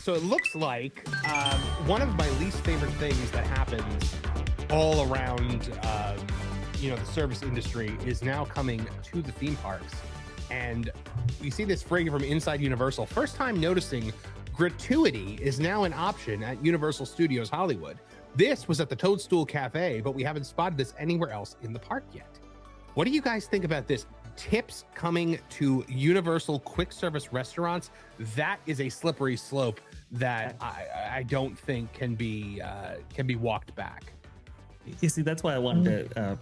So it looks like one of my least favorite things that happens all around, the service industry is now coming to the theme parks. And we see this frame from inside Universal. First time noticing gratuity is now an option at Universal Studios Hollywood. This was at the Toadstool Cafe, but we haven't spotted this anywhere else in the park yet. What do you guys think about this? Tips coming to Universal quick service restaurants. That is a slippery slope that I don't think can be walked back. You see, that's why I wanted to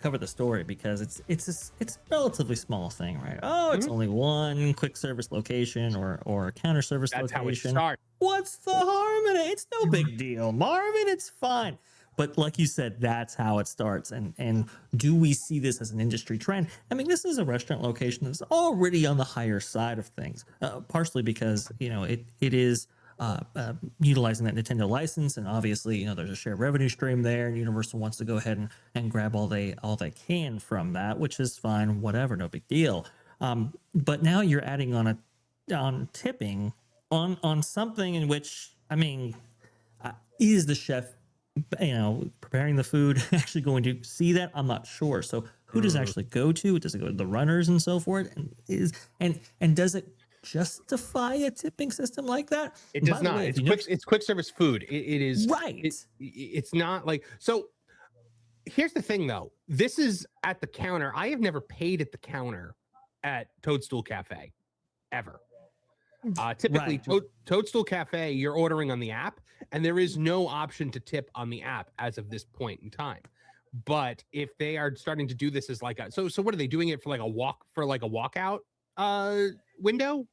cover the story, because it's a relatively small thing, right? Oh, it's only one quick service location or a counter service That's location. how it starts. What's the harm in it? It's no big deal, Marvin. It's fine. But like you said, that's how it starts. And do we see this as an industry trend? I mean, this is a restaurant location that's already on the higher side of things, partially because, it is utilizing that Nintendo license. And obviously, there's a shared revenue stream there. And Universal wants to go ahead and grab all they can from that, which is fine, whatever, no big deal. But now you're adding on tipping on something in which, is the chef preparing the food actually going to see that? I'm not sure. So who does it actually go to? Does it go to the runners and so forth? And does it justify a tipping system like that? It does not. It's quick service food. It is right. It's not like, so here's the thing though. This is at the counter. I have never paid at the counter at Toadstool Cafe ever. Typically Toadstool Cafe, you're ordering on the app and there is no option to tip on the app as of this point in time. But if they are starting to do this as like so what are they doing it for, like a walkout window?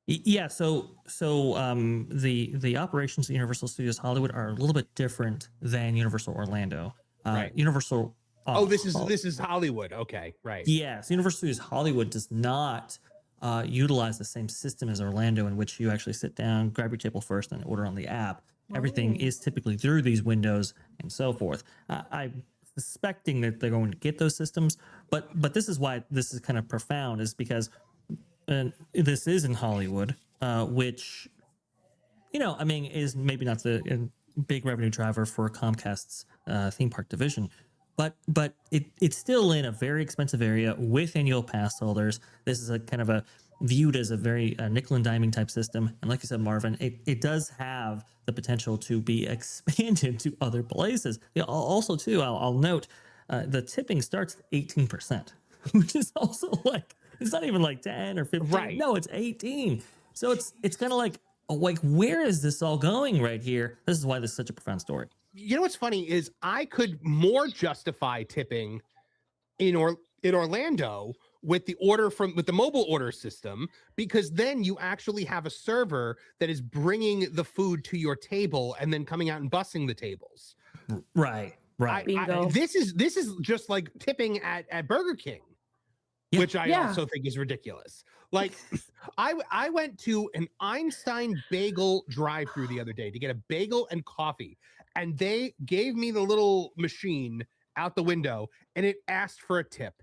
Yeah, so the operations at Universal Studios Hollywood are a little bit different than Universal Orlando. Right. Universal this is Hollywood. Okay, right. Yes, Universal Studios Hollywood does not utilize the same system as Orlando, in which you actually sit down, grab your table first, and order on the app. Everything is typically through these windows and so forth. I'm suspecting that they're going to get those systems, but this is why this is kind of profound, is because this is in Hollywood, which is maybe not the big revenue driver for Comcast's theme park division. But it's still in a very expensive area with annual pass holders. This is a kind of viewed as a very nickel and diming type system. And like you said, Marvin, it does have the potential to be expanded to other places. Also, too, I'll note the tipping starts at 18%, which is also like, it's not even like 10 or 15. Right. No, it's 18. So it's kind of like where is this all going right here? This is why this is such a profound story. You know what's funny is I could more justify tipping in Orlando with the mobile order system, because then you actually have a server that is bringing the food to your table and then coming out and bussing the tables. Right. This is just like tipping at Burger King, which I also think is ridiculous. Like I went to an Einstein bagel drive-through the other day to get a bagel and coffee, and they gave me the little machine out the window and it asked for a tip.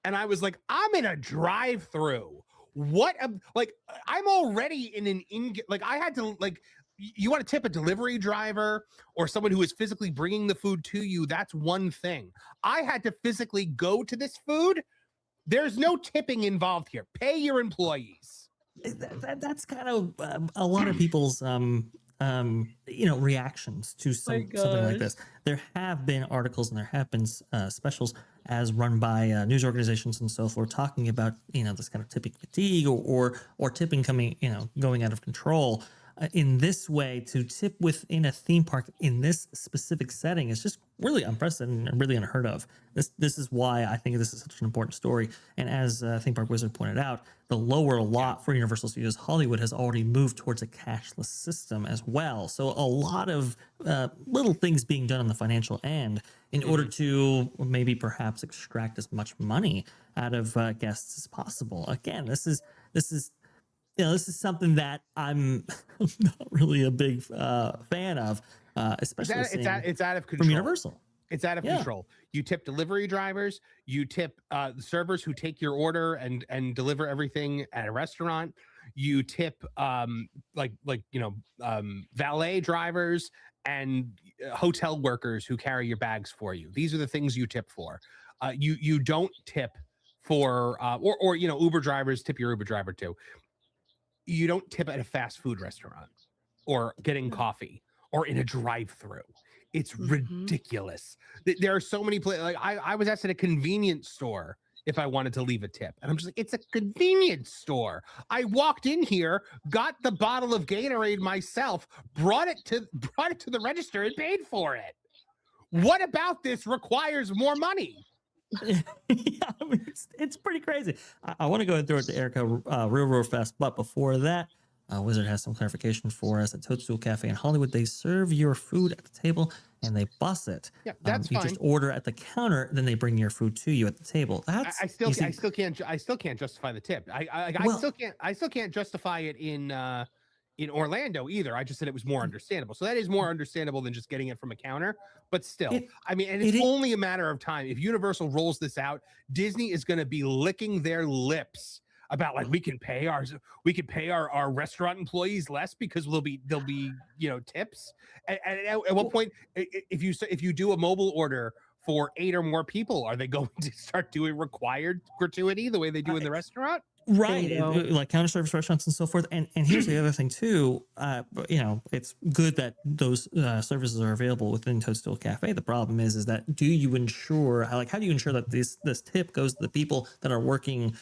And I was like, I'm in a drive-through. I'm already I had to, you want to tip a delivery driver or someone who is physically bringing the food to you, that's one thing. I had to physically go to this food. There's no tipping involved here. Pay your employees. That's kind of a lot of people's reactions to something like this. There have been articles and there have been specials as run by news organizations and so forth, talking about this kind of tipping fatigue or tipping going out of control. In this way, to tip within a theme park in this specific setting is just really unprecedented and really unheard of. This is why I think this is such an important story. And as Theme Park Wizard pointed out, the lower lot for Universal Studios Hollywood has already moved towards a cashless system as well. So a lot of little things being done on the financial end in order to maybe perhaps extract as much money out of guests as possible. Again, this is something that I'm not really a big fan of, especially it's out of control from Universal. It's out of control. You tip delivery drivers, you tip servers who take your order and deliver everything at a restaurant. you tip valet drivers and hotel workers who carry your bags for you. These are the things you tip for. You don't tip for or Uber drivers. Tip your Uber driver too. You don't tip at a fast food restaurant or getting coffee or in a drive-through. It's ridiculous. There are so many places. Like I was asked at a convenience store if I wanted to leave a tip, and I'm just like, it's a convenience store. I walked in here, got the bottle of Gatorade myself, brought it to the register, and paid for it. What about this requires more money? Yeah, I mean, it's pretty crazy. I want to go ahead and throw it to Erika real fast, but before that, Wizard has some clarification for us. At Toadstool Cafe in Hollywood, they serve your food at the table and they bus it. Yeah, that's you fine. just order at the counter, then they bring your food to you at the table. That's I still can't justify the tip. I still can't justify it in Orlando either. I just said it was more understandable. So that is more understandable than just getting it from a counter. But still, it's only a matter of time. If Universal rolls this out, Disney is going to be licking their lips about like we can pay our restaurant employees less because there'll be tips. And at what point, if you do a mobile order for 8 or more people, are they going to start doing required gratuity the way they do in the restaurant? Right, like counter service restaurants and so forth. And here's the other thing too. It's good that those services are available within Toadstool Cafe. The problem is that do you ensure how do you ensure that this tip goes to the people that are working,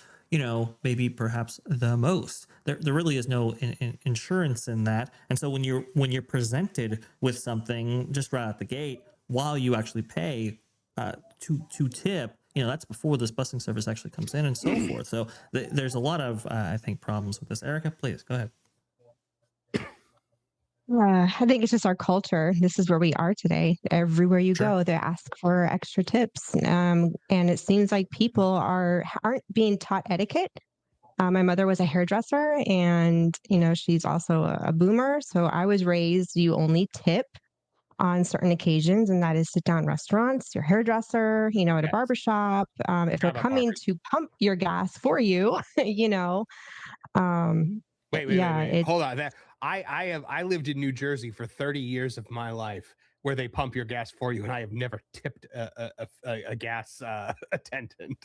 maybe perhaps the most? There really is no insurance in that. And so when you're presented with something just right out the gate, while you actually pay to tip, that's before this busing service actually comes in and so forth. So there's a lot of, I think, problems with this. Erika, please go ahead. I think it's just our culture. This is where we are today. Everywhere you go, they ask for extra tips. And it seems like people aren't being taught etiquette. My mother was a hairdresser and, she's also a boomer. So I was raised, you only tip on certain occasions, and that is sit down restaurants, your hairdresser, at a barbershop. If they're coming to pump your gas for you, Wait, hold on. I lived in New Jersey for 30 years of my life where they pump your gas for you, and I have never tipped a gas attendant.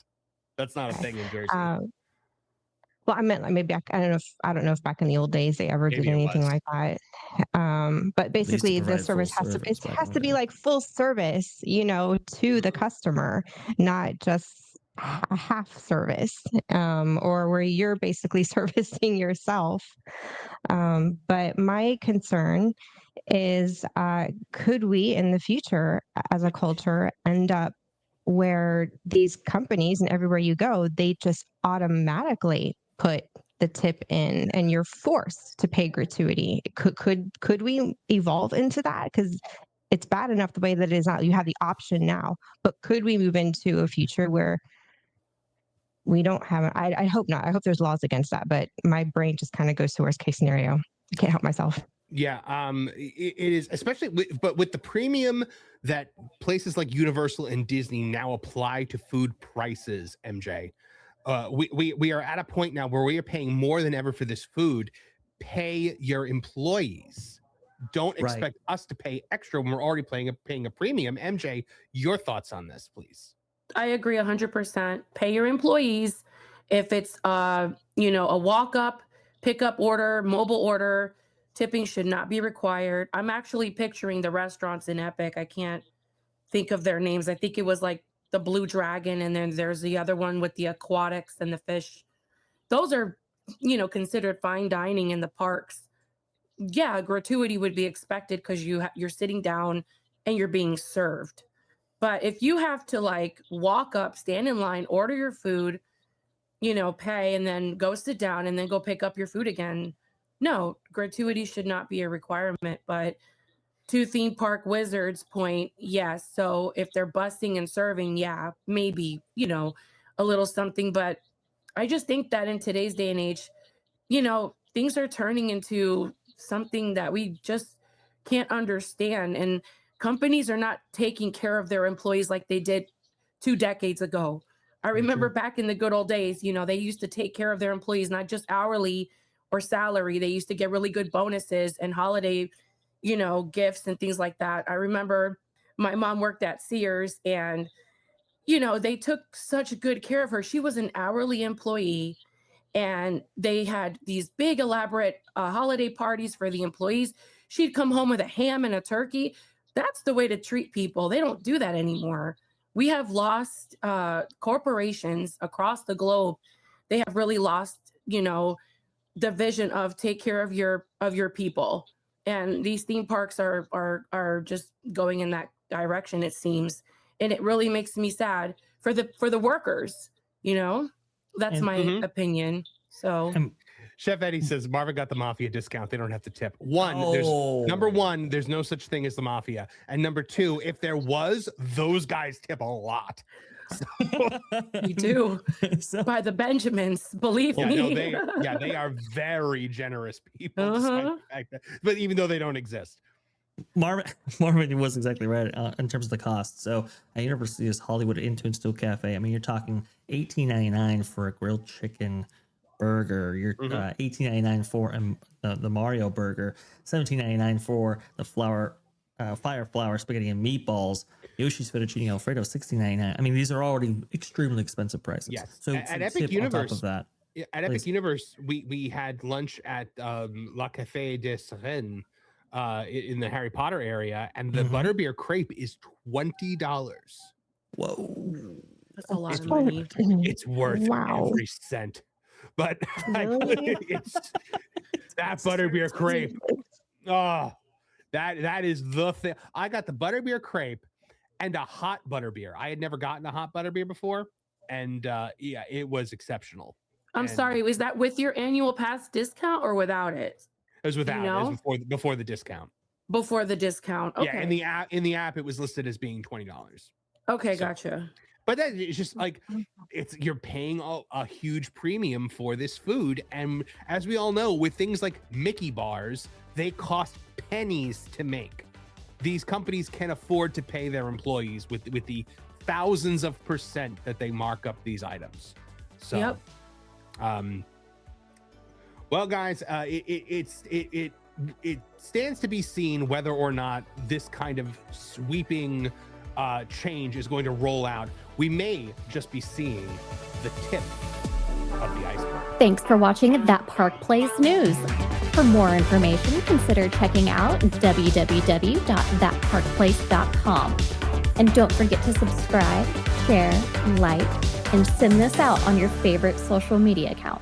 That's not a thing in Jersey. Well, I meant like maybe I don't know if back in the old days they ever did anything like that. But basically, the service has to be like full service, to the customer, not just a half service, or where you're basically servicing yourself. But my concern is, could we in the future, as a culture, end up where these companies and everywhere you go, they just automatically put the tip in and you're forced to pay gratuity? Could we evolve into that? Because it's bad enough the way that it is now. You have the option now, but could we move into a future where we don't have I hope not. I hope there's laws against that, but my brain just kind of goes to worst case scenario. I can't help myself. Yeah, it is, especially with the premium that places like Universal and Disney now apply to food prices, MJ. We are at a point now where we are paying more than ever for this food. Pay your employees. Don't expect us to pay extra when we're already paying a premium. MJ, your thoughts on this, please? I agree 100%. Pay your employees. If it's a walk-up, pickup order, mobile order, tipping should not be required. I'm actually picturing the restaurants in Epic. I can't think of their names. I think it was like the Blue Dragon, and then there's the other one with the aquatics and the fish. Those are, considered fine dining in the parks. Yeah, gratuity would be expected because you're sitting down and you're being served. But if you have to walk up, stand in line, order your food, pay, and then go sit down and then go pick up your food again, no, gratuity should not be a requirement. But to theme park Wizards' point, yes. So if they're busing and serving, yeah, maybe, a little something. But I just think that in today's day and age, things are turning into something that we just can't understand. And companies are not taking care of their employees like they did 2 decades ago. I remember back in the good old days, they used to take care of their employees, not just hourly or salary. They used to get really good bonuses and holiday, gifts and things like that. I remember my mom worked at Sears, and they took such good care of her. She was an hourly employee, and they had these big elaborate holiday parties for the employees. She'd come home with a ham and a turkey. That's the way to treat people. They don't do that anymore. We have lost corporations across the globe. They have really lost, the vision of take care of your people. And these theme parks are just going in that direction, it seems. And it really makes me sad for the workers, That's my opinion. So Chef Eddie says Marvin got the mafia discount. They don't have to tip. Number one, there's no such thing as the mafia. And number two, if there was, those guys tip a lot. We do. By the Benjamins, believe me. No, they are very generous people. But even though they don't exist. Marvin was exactly right in terms of the cost. So at Universal's Hollywood Into and Still Cafe, I mean, you're talking $18.99 for a grilled chicken burger. You're $18.99 for the Mario burger, $17.99 for the fire flour spaghetti and meatballs. Yoshi's fettuccine alfredo, $16.99. I mean, these are already extremely expensive prices. Yes. So at Epic Universe, on top of that, at Epic Universe, we had lunch at La Café des Rennes in the Harry Potter area, and the butterbeer crepe is $20. Whoa, that's a lot of money. It's worth every cent. But it's that butterbeer crepe. Oh, that is the thing. I got the butterbeer crepe and a hot butterbeer. I had never gotten a hot butterbeer before, and it was exceptional. I'm sorry, was that with your annual pass discount or without it? It was without. It was before the discount. Before the discount. Okay. Yeah, in the app it was listed as being $20. Okay, gotcha. But that it's just like you're paying a huge premium for this food, and as we all know, with things like Mickey bars, they cost pennies to make. These companies can afford to pay their employees with the thousands of % that they mark up these items. So, well, guys, it stands to be seen whether or not this kind of sweeping change is going to roll out. We may just be seeing the tip of the iceberg. Thanks for watching That Park Place News. For more information, consider checking out www.thatparkplace.com. And don't forget to subscribe, share, like, and send this out on your favorite social media account.